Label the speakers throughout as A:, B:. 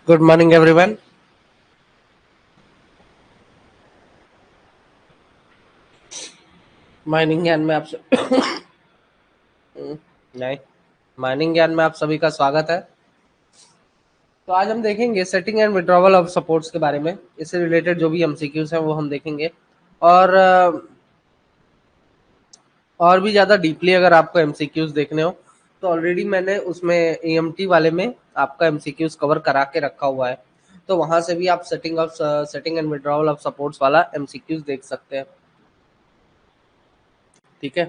A: Good morning everyone. Mining ज्ञान में आप नहीं माइनिंग ज्ञान में आप सभी का स्वागत है। तो आज हम देखेंगे setting and withdrawal of supports के बारे में। इससे रिलेटेड जो भी एमसीक्यूज हैं वो हम देखेंगे। और और भी ज़्यादा डीपली अगर आपको एमसीक्यूज देखने हो तो ऑलरेडी मैंने उसमें एएमटी वाले में आपका एमसीक्यूज कवर करा के रखा हुआ है। तो वहां से भी आप setting and withdrawal of supports वाला एमसीक्यूज देख सकते हैं। ठीक है,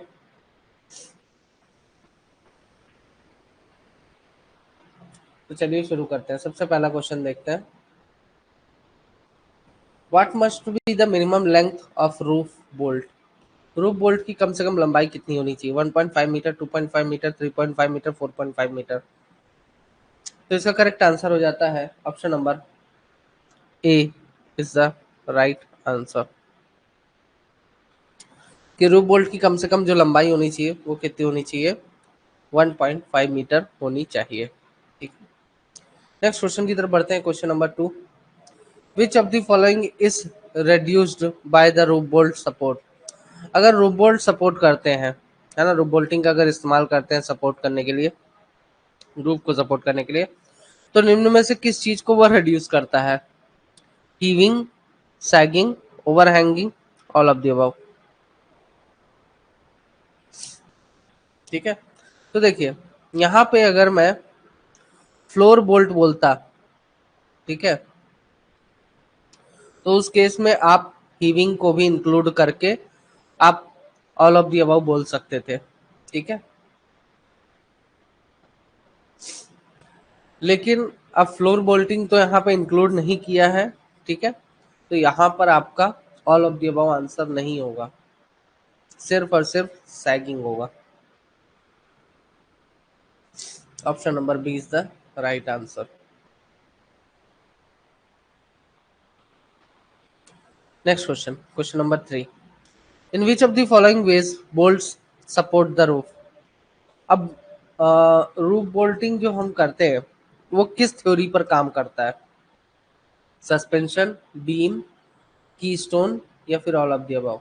A: तो चलिए शुरू करते हैं। सबसे पहला क्वेश्चन देखते हैं। What must be the minimum length of roof bolt? Roof bolt की कम से कम लंबाई कितनी होनी चाहिए? 1.5 मीटर, 2.5 मीटर, 3.5 मीटर, 4.5 मीटर। तो इसका करेक्ट आंसर हो जाता है option number A is the right answer. कि रूफ बोल्ट की कम से कम जो लंबाई होनी चाहिए वो कितनी होनी चाहिए? 1.5 मीटर होनी चाहिए। ठीक, नेक्स्ट क्वेश्चन की तरफ बढ़ते हैं। Question number 2, which of the following is reduced by the roof bolt support? अगर रूफ बोल्ट सपोर्ट करते हैं, है ना, रूफ बोल्टिंग का अगर इस्तेमाल करते हैं सपोर्ट करने के लिए, रूफ को सपोर्ट करने के लिए, तो निम्न में से किस चीज को वह रिड्यूस करता है? Heaving, sagging, overhanging, all of the above. ठीक है, तो देखिए यहाँ पे अगर मैं फ्लोर बोल्ट बोलता, ठीक है, तो उस केस में आप हीविंग को भी इंक्लूड करके आप ऑल ऑफ द अबव बोल सकते थे। ठीक है, लेकिन अब फ्लोर बोल्टिंग तो यहाँ पे इंक्लूड नहीं किया है। ठीक है, तो यहाँ पर आपका all of the above answer नहीं होगा, सिर्फ और सिर्फ सैगिंग होगा। Option number B is the right answer. Next question, question number 3, in which of the following ways bolts support the roof? अब रूफ बोल्टिंग जो हम करते हैं वो किस थ्योरी पर काम करता है? सस्पेंशन, बीम, कीस्टोन, या फिर ऑल ऑफ द अबव।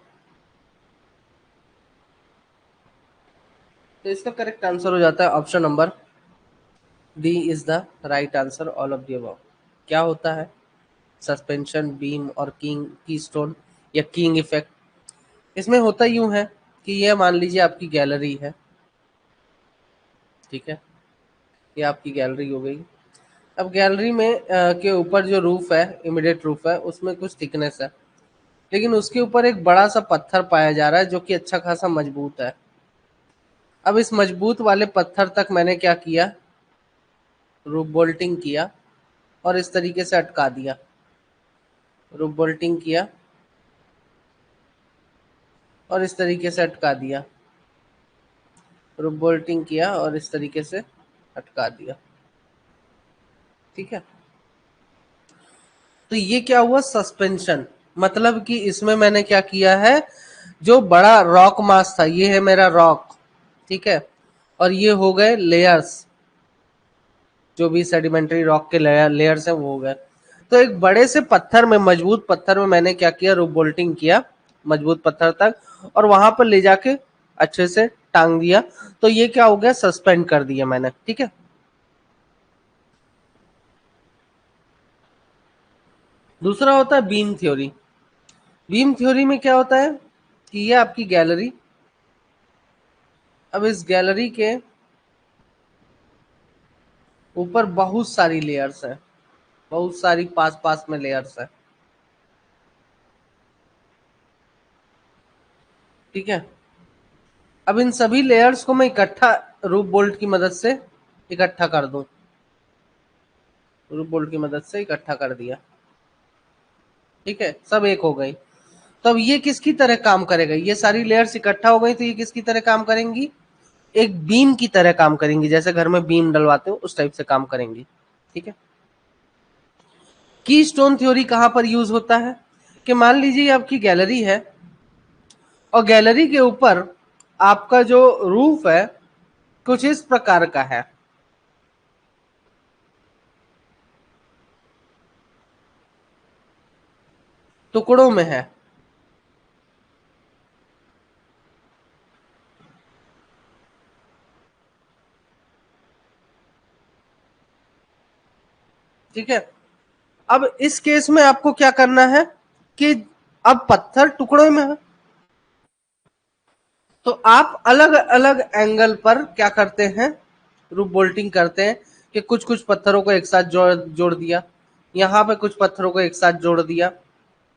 A: तो इसका करेक्ट आंसर हो जाता है option number D is the right answer, all of the above. क्या होता है सस्पेंशन, बीम और कीस्टोन या किंग इफेक्ट? इसमें होता यूं है कि ये मान लीजिए आपकी गैलरी है। ठीक है, ये आपकी गैलरी हो गई। अब गैलरी में के ऊपर जो रूफ है, इमीडिएट रूफ है, उसमें कुछ थिकनेस है, लेकिन उसके ऊपर एक बड़ा सा पत्थर पाया जा रहा है जो कि अच्छा खासा मजबूत है। अब इस मजबूत वाले पत्थर तक मैंने क्या किया? रूफ बोल्टिंग किया और इस तरीके से अटका दिया। रूफ बोल्टिंग किया और इस तरीके से अटका दिया। रूफ बोल्टिंग किया और इस तरीके से अटका दिया। ठीक है, तो ये क्या हुआ? सस्पेंशन। मतलब कि इसमें मैंने क्या किया है, जो बड़ा रॉक मास था, ये है मेरा रॉक, ठीक है, और ये हो गए लेयर्स, जो भी सेडिमेंट्री रॉक के लेयर्स हैं वो हो गए। तो एक बड़े से पत्थर में, मजबूत पत्थर में मैंने क्या किया? रूफ बोल्टिंग किया मजबूत पत्थर तक और वहां पर ले जाके अच्छे से टांग दिया। तो ये क्या हो गया? सस्पेंड कर दिया मैंने। ठीक है, दूसरा होता है बीम थ्योरी। बीम थ्योरी में क्या होता है कि ये आपकी गैलरी, अब इस गैलरी के ऊपर बहुत सारी लेयर्स है, बहुत सारी पास पास में लेयर्स है। ठीक है, अब इन सभी लेयर्स को मैं इकट्ठा रूफ बोल्ट की मदद से इकट्ठा कर दूं। रूफ बोल्ट की मदद से इकट्ठा कर दिया। ठीक है, सब एक हो गई। तो अब ये किसकी तरह काम करेगा? ये सारी लेयर्स इकट्ठा हो गई तो ये किसकी तरह काम करेंगी? एक बीम की तरह काम करेंगी, जैसे घर में बीम डलवाते हो उस टाइप से काम करेंगी। ठीक है, की स्टोन थ्योरी कहां पर यूज होता है? कि मान लीजिए आपकी गैलरी है और गैलरी के ऊपर आपका जो रूफ है कुछ इस प्रकार का है। टुकड़ों में है। ठीक है, अब इस केस में आपको क्या करना है कि अब पत्थर टुकड़ों में है, तो आप अलग अलग एंगल पर क्या करते हैं, रूप बोल्टिंग करते हैं कि कुछ कुछ पत्थरों को एक साथ जोड़ जोड़ दिया, यहाँ पे कुछ पत्थरों को एक साथ जोड़ दिया,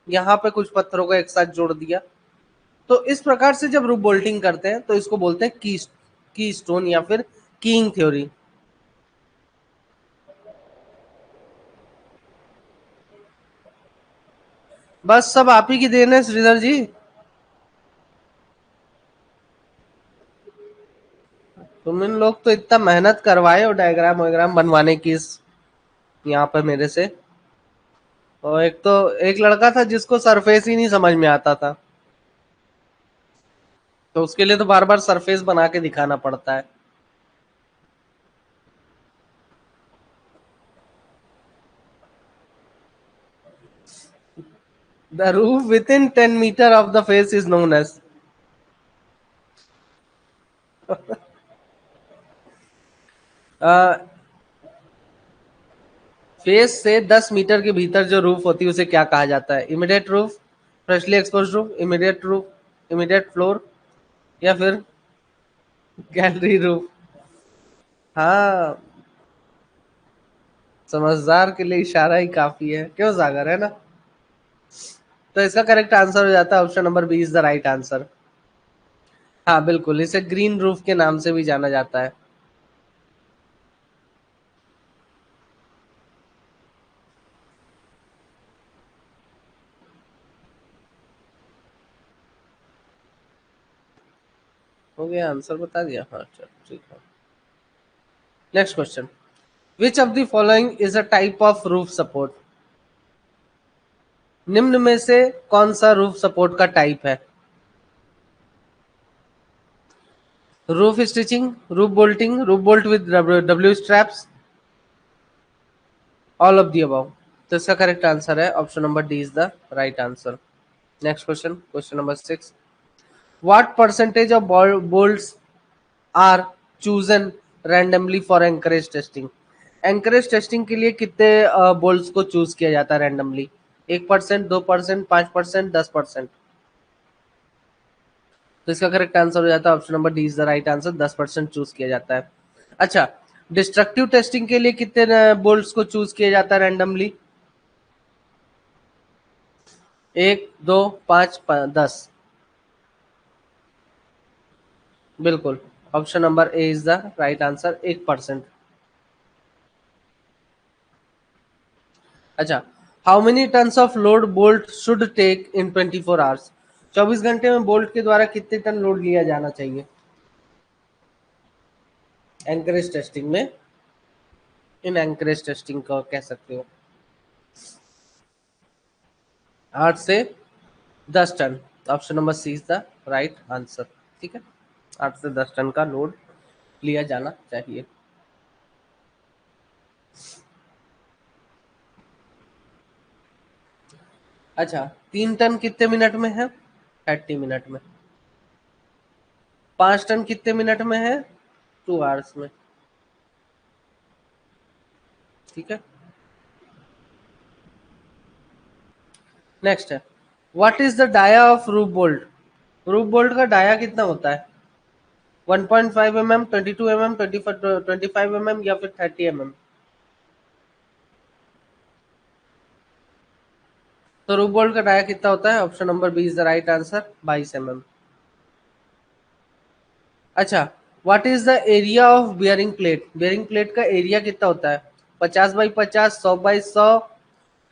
A: यहाँ पे कुछ पत्थरों को एक साथ जोड़ दिया। तो इस प्रकार से जब रूप बोल्टिंग करते हैं तो इसको बोलते हैं की स्टोन या फिर कीइंग थ्योरी। बस सब आप ही की देन है श्रीधर जी। तुम इन लोग तो इतना मेहनत करवाए हो डायग्राम वायग्राम बनवाने की इस यहाँ पे मेरे से। और एक तो एक लड़का था जिसको सरफेस ही नहीं समझ में आता था, तो उसके लिए तो बार बार सरफेस बना के दिखाना पड़ता है। The roof within 10 metre of the face is known as. Face से 10 मीटर के भीतर जो रूफ होती है उसे क्या कहा जाता है? Immediate roof, freshly expose roof, immediate roof, immediate floor, या फिर गैलरी रूफ? हाँ, समझदार के लिए इशारा ही काफी है, क्यों सागर, है ना? तो इसका करेक्ट आंसर हो जाता है option number B is the right answer. हाँ बिल्कुल, इसे ग्रीन रूफ के नाम से भी जाना जाता है। हो गया, आंसर बता दिया, हाँ चलो ठीक है। Next question, which of the following is a type of roof support? निम्न में से कौन सा रूफ सपोर्ट का टाइप है? Roof stitching, roof bolting, roof bolt with W straps, all of the above? तो इसका करेक्ट आंसर है option number D is the right answer. Next question, question number 6, what percentage of bolts are chosen randomly for anchorage testing? Anchorage testing के लिए कितने bolts को choose किया जाता है रैंडमली? 1%, 2%, 5%, 10%? तो इसका करेक्ट आंसर हो जाता है option number D is the right answer, 10% choose किया जाता है। अच्छा, डिस्ट्रक्टिव टेस्टिंग के लिए कितने बोल्ट्स को चूज किया जाता है रैंडमली? 1, 2, 5, 10? बिल्कुल, option number A is the right answer, 1%। अच्छा, how many tonnes of load bolt should take in 24 hours? 24 घंटे में बोल्ट के द्वारा कितने टन लोड लिया जाना चाहिए एंकरेज टेस्टिंग में? इन एंकरेज टेस्टिंग का कह सकते हो 8 से 10 tonne. Option number C is the right answer. ठीक है, 8 से 10 टन का लोड लिया जाना चाहिए। अच्छा, 3 टन कितने मिनट में है? 30 मिनट में। 5 टन कितने मिनट में है? 2 आवर्स में। ठीक है, नेक्स्ट है, what is the dia of roof bolt? Roof bolt का डाया कितना होता है? 1.5 mm, 22 mm, 25 mm या फिर 30 mm? तो रूफ बोल्ट का डाया कितना होता है? Option number B is the right answer, 22 mm। अच्छा, what is the area of bearing plate? Bearing plate का एरिया कितना होता है? 50 बाई 50, 100 बाई 100,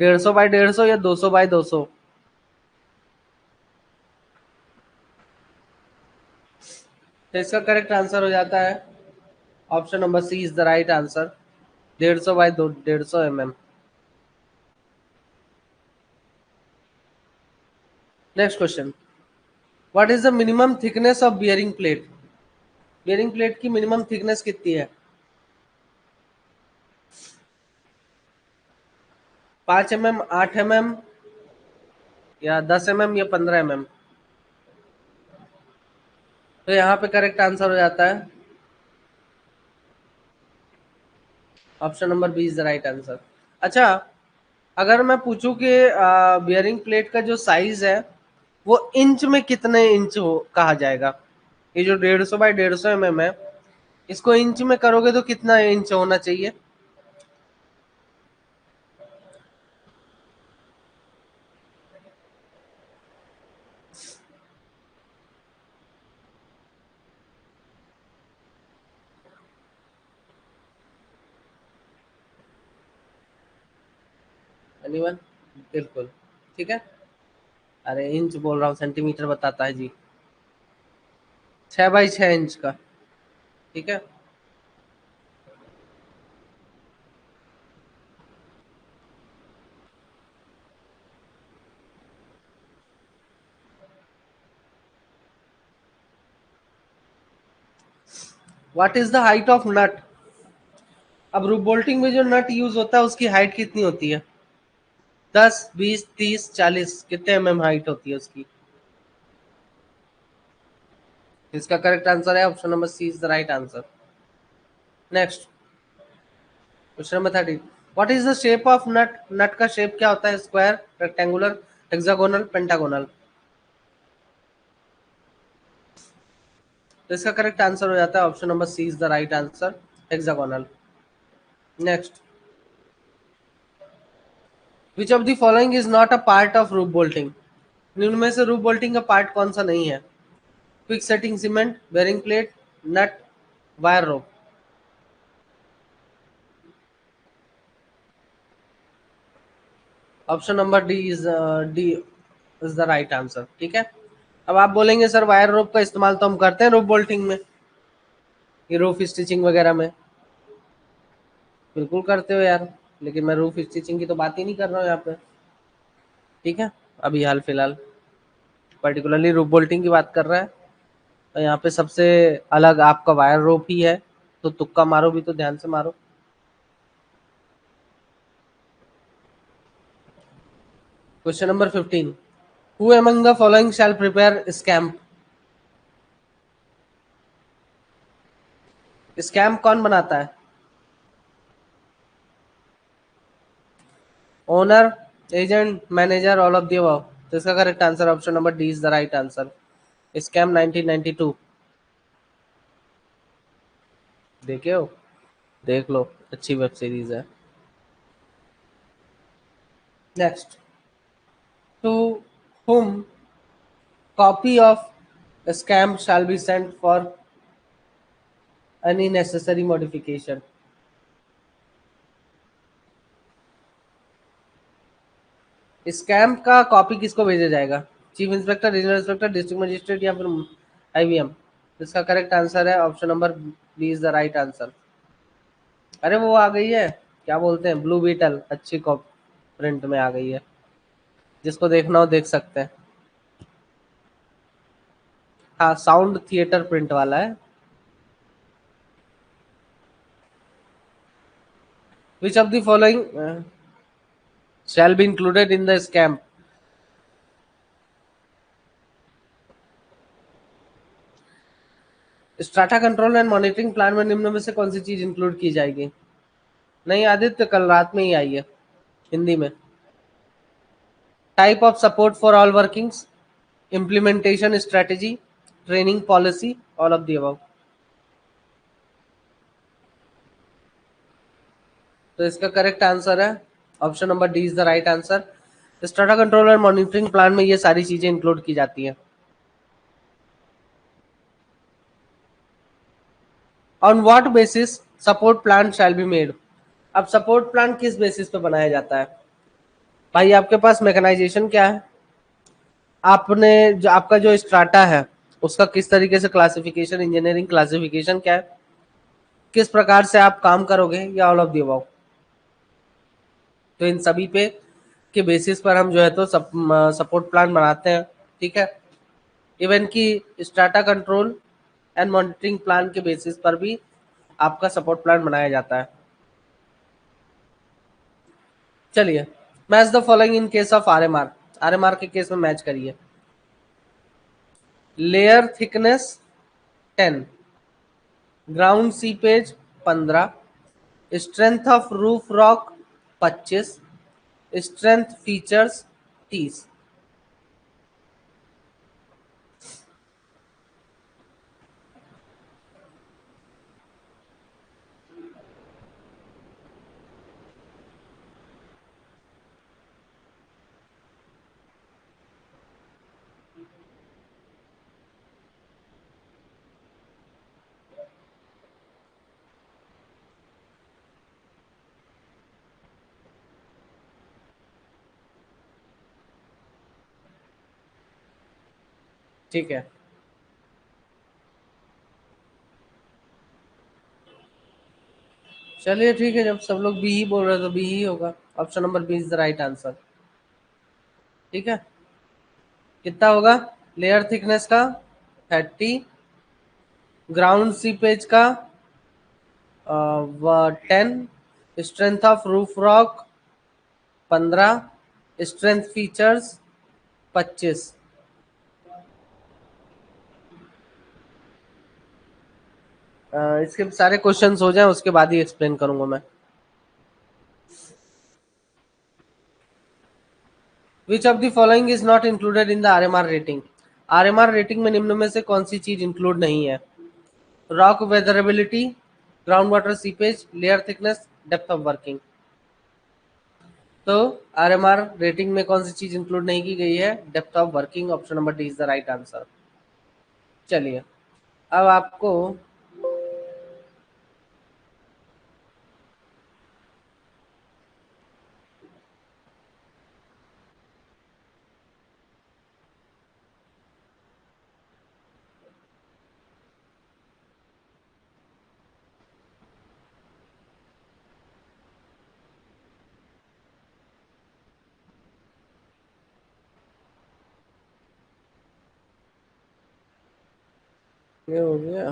A: 150 बाई 150 या 200 बाई 200? तो इसका करेक्ट आंसर हो जाता है option number C is the right answer, 150 by 150 mm। Next question, what is the minimum thickness of bearing plate? Bearing plate की मिनिमम थिकनेस कितनी है? 5 mm, 8 mm, या 10 mm या 15 mm। तो यहाँ पे करेक्ट आंसर हो जाता है option number B is the right answer. अच्छा, अगर मैं पूछूं कि बियरिंग प्लेट का जो साइज है वो इंच में कितने इंच हो कहा जाएगा? ये जो 150 बाई 150 mm है, इसको इंच में करोगे तो कितना इंच होना चाहिए? एनीवन? बिल्कुल ठीक है। अरे इंच बोल रहा हूँ, सेंटीमीटर बताता है जी। 6 बाई 6 इंच का। ठीक है। What is the height of nut? अब रूप बोल्टिंग में जो नट यूज होता है उसकी हाइट कितनी होती है? 10, 20, 30, 40 कितने हाइट होती है उसकी? इसका करेक्ट आंसर है option number C is the right answer. Next question number 30। What is the shape of nut? Nut का शेप क्या होता है? Square, rectangular, hexagonal, pentagonal? तो इसका करेक्ट आंसर हो जाता है option number C is the right answer, hexagonal. Next, which of the following is not a part of roof bolting? निम्न में से रूप बोल्टिंग का पार्ट कौन सा नहीं है? Quick setting cement, bearing plate, nut, wire rope? Option number D is the right answer. ठीक है। अब आप बोलेंगे सर वायर रोप का इस्तेमाल तो हम करते हैं रोप बोल्टिंग में, ये रूफ स्टिचिंग वगैरह में। बिल्कुल करते हो यार, लेकिन मैं रूफ स्टिचिंग की तो बात ही नहीं कर रहा हूँ यहाँ पे। ठीक है। अभी हाल फिलहाल पर्टिकुलरली रूफ बोल्टिंग की बात कर रहा है, तो यहाँ पे सबसे अलग आपका वायर रोप ही है। तो तुक्का मारो भी तो ध्यान से मारो। Question number 15। Who among the following shall prepare SCAMP? SCAMP कौन बनाता है? Owner, agent, manager, all of the above? तो इसका correct answer option number D is the right answer, scam 1992। देखे हो? देख लो, अच्छी वेब सीरीज है। Next, to whom copy of a scam shall be sent for any necessary modification? Scheme का copy किसको भेजा जाएगा? Chief inspector, regional inspector, district magistrate या फिर आईवीएम? इसका करेक्ट आंसर है option number B is the right answer. अरे वो आ गई है, क्या बोलते हैं, ब्लू बीटल, अच्छी कॉप प्रिंट में आ गई है। जिसको देखना हो देख सकते हैं। हाँ, साउंड थिएटर प्रिंट वाला है। विच of the following shall be included in the scam? Strata control and monitoring plan में निम्न में से कौन सी चीज इंक्लूड की जाएगी? नहीं आदित्य, कल रात में ही आई है हिंदी में। Type of support for all workings, implementation strategy, training policy, all of the above? तो इसका करेक्ट आंसर है option number D is the right answer. Strata control and monitoring plan में ये सारी चीजें इंक्लूड की जाती हैं। On what basis support plan shall be made? अब सपोर्ट प्लान किस बेसिस पे बनाया जाता है? भाई आपके पास मैकेनाइजेशन क्या है? आपने जो आपका जो स्ट्राटा है उसका किस तरीके से क्लासिफिकेशन, इंजीनियरिंग क्लासिफिकेशन क्या है, किस प्रकार से आप काम करोगे, या ऑल ऑफ द अबव? तो इन सभी पे के बेसिस पर हम जो है तो सपोर्ट प्लान बनाते हैं। ठीक है। इवन की strata control and monitoring plan के बेसिस पर भी आपका सपोर्ट प्लान बनाया जाता है। चलिए, match the following in case of RMR. RMR के केस में मैच करिए। Layer thickness 10, ground seepage 15, strength of roof rock 25, strength features 30। ठीक है, चलिए ठीक है, जब सब लोग बी ही बोल रहे हैं तो बी ही होगा। Option number B is the right answer. ठीक है, कितना होगा लेयर थिकनेस का? 30, ग्राउंड सीपेज का 10, strength of roof rock 15, strength features 25। इसके सारे क्वेश्चंस हो जाएं उसके बाद ही एक्सप्लेन करूंगा मैं। Which of the following is not included in the RMR rating? RMR rating में निम्न में से कौन सी चीज इंक्लूड नहीं है? Rock weatherability, ground water seepage, layer thickness, depth of working. तो आरएमआर रेटिंग में कौन सी चीज इंक्लूड नहीं की गई है? Depth of working. Option number D is the right answer. चलिए, अब आपको ये हो गया,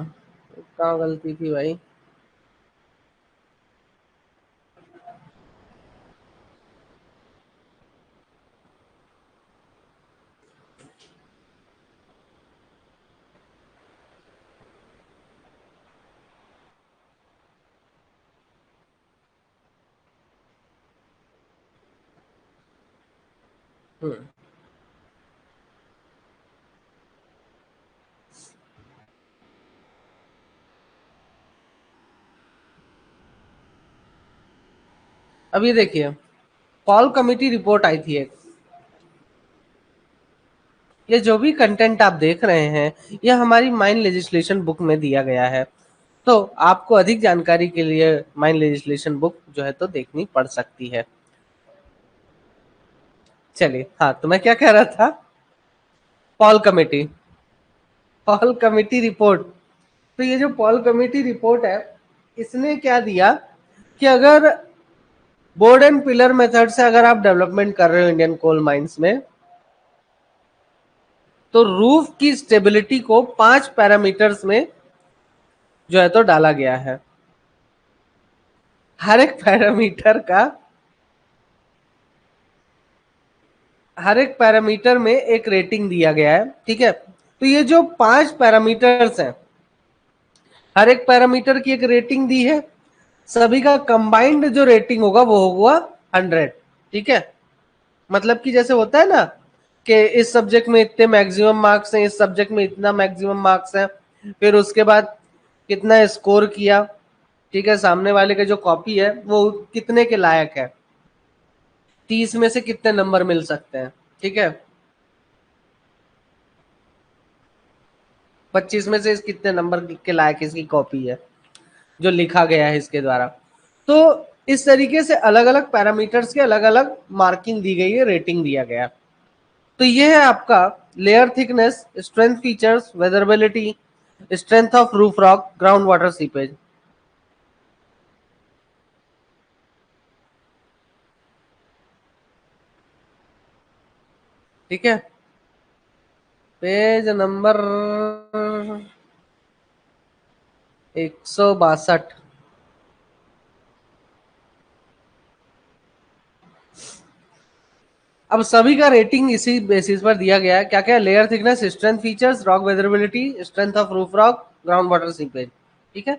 A: कहाँ गलती थी भाई? हम्म, अब ये देखिए, पॉल कमिटी रिपोर्ट आई थी एक। ये जो भी कंटेंट आप देख रहे हैं ये हमारी माइन लेजिस्लेशन बुक में दिया गया है। तो आपको अधिक जानकारी के लिए माइन लेजिस्लेशन बुक जो है तो देखनी पड़ सकती है। चलिए, हाँ, तो मैं क्या कह रहा था? Paul committee, Paul committee report. तो ये जो पॉल कमेटी रिपोर्ट है, इसने क्या दिया कि अगर बोर्ड एंड पिलर मेथड से अगर आप डेवलपमेंट कर रहे हो इंडियन कोल माइंस में, तो रूफ की स्टेबिलिटी को 5 पैरामीटर्स में जो है तो डाला गया है। हर एक पैरामीटर का, हर एक पैरामीटर में एक रेटिंग दिया गया है। ठीक है, तो ये जो 5 पैरामीटर्स हैं, हर एक पैरामीटर की एक रेटिंग दी है। सभी का कंबाइंड जो रेटिंग होगा वो होगा 100। ठीक है, मतलब कि जैसे होता है ना कि इस सब्जेक्ट में इतने मैक्सिमम मार्क्स हैं, इस सब्जेक्ट में इतना मैक्सिमम मार्क्स हैं, फिर उसके बाद कितना स्कोर किया। ठीक है, सामने वाले का जो कॉपी है वो कितने के लायक है, 30 में से कितने नंबर मिल सकते हैं। ठीक है, 25 में से इस कितने नंबर के लायक इसकी कॉपी है जो लिखा गया है इसके द्वारा। तो इस तरीके से अलग अलग पैरामीटर्स के अलग अलग मार्किंग दी गई है, रेटिंग दिया गया। तो ये है आपका layer thickness, strength features, weatherability, strength of roof rock, ground water seepage. ठीक है, पेज नंबर 162। अब सभी का रेटिंग इसी बेसिस पर दिया गया है, क्या क्या, layer thickness, strength features, rock weatherability, strength of roof rock, ground water seepage, ठीक है।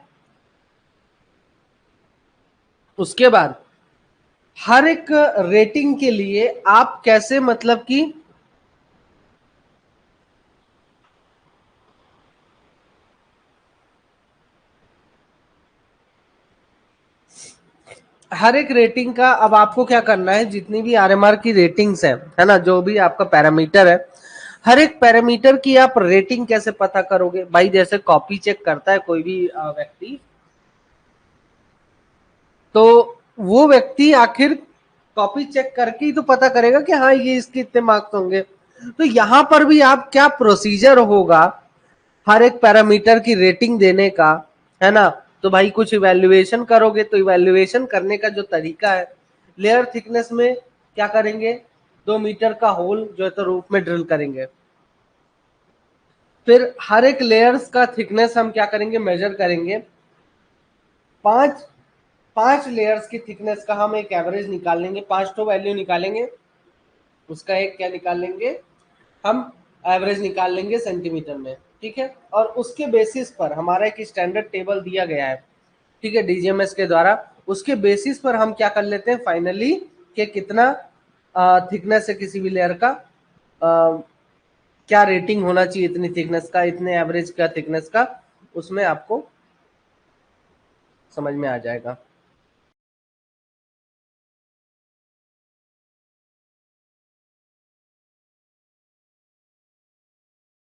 A: उसके बाद हर एक रेटिंग के लिए आप कैसे, मतलब कि हर एक रेटिंग का अब आपको क्या करना है, जितनी भी आरएमआर की रेटिंग्स है ना, जो भी आपका पैरामीटर है, हर एक पैरामीटर की आप रेटिंग कैसे पता करोगे भाई। जैसे कॉपी चेक करता है कोई भी व्यक्ति, तो वो व्यक्ति आखिर कॉपी चेक करके ही तो पता करेगा कि हाँ ये इसके इतने मार्क्स होंगे। तो यहां पर भी आप क्या प्रोसीजर होगा हर एक पैरामीटर की रेटिंग देने का, है ना। तो भाई कुछ इवैल्यूएशन करोगे, तो इवैल्यूएशन करने का जो तरीका है, लेयर थिकनेस में क्या करेंगे, 2 मीटर का होल जो है तो रूफ में ड्रिल करेंगे। फिर हर एक लेयर्स का थिकनेस हम क्या करेंगे, मेजर करेंगे। पांच पांच लेयर्स की थिकनेस का हम एक एवरेज निकाल लेंगे, 5 वैल्यू निकालेंगे, उसका एक क्या निकाल लेंगे, हम एवरेज निकाल लेंगे सेंटीमीटर में, ठीक है। और उसके बेसिस पर हमारा एक स्टैंडर्ड टेबल दिया गया है, ठीक है, डीजीएमएस के द्वारा। उसके बेसिस पर हम क्या कर लेते हैं फाइनली, कि कितना थिकनेस है किसी भी लेयर का, क्या रेटिंग होना चाहिए इतनी थिकनेस का, इतने एवरेज का थिकनेस का, उसमें आपको समझ में आ जाएगा।